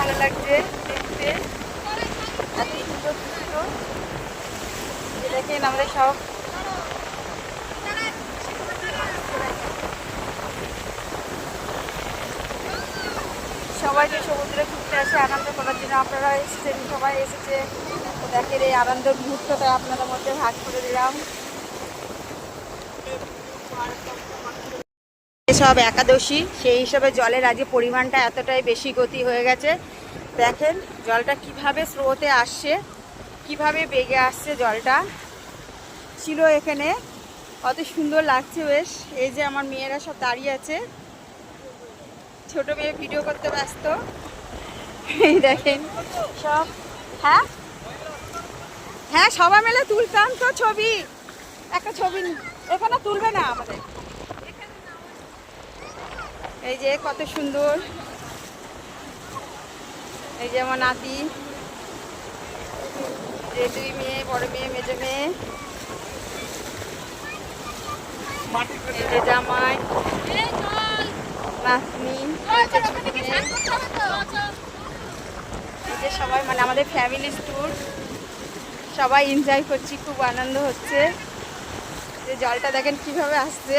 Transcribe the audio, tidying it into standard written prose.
ভালো লাগছে দেখতে, এত সুন্দর দৃশ্য। দেখেন আমাদের সব সবাই যে সমুদ্রে ঘুরতে আসে আনন্দ করার জন্য, আপনারা এসেছেন, সবাই এসেছে। তো দেখেন এই আনন্দের মুহূর্তটা আপনাদের মধ্যে ভাগ করে দিলাম। সব একাদশী, সেই হিসাবে জলের আজকে পরিমাণটা এতটাই বেশি গতি হয়ে গেছে। দেখেন জলটা কিভাবে স্রোতে আসছে, কিভাবে বেগে আসছে জলটা। ছিল এখানে, কত সুন্দর লাগছে বেশ। এই যে আমার মেয়েরা সব দাঁড়িয়ে আছে, ছোট মেয়ে ভিডিও করতে ব্যস্ত। এই দেখেন সব, হ্যাঁ হ্যাঁ সবাই মিলে তুলতাম তো ছবি, একটা ছবি এখানে তুলবে না আমাদের। এই যে কত সুন্দর, এই যে আমার নাতি, যে দুই মেয়ে, বড় মেয়ে, মেজো মেয়ে, এই যে জামাই, নাতনি, এই যে সবাই, মানে আমাদের ফ্যামিলি ট্যুর, সবাই এনজয় করছি, খুব আনন্দ হচ্ছে। যে জলটা দেখেন কিভাবে আসছে।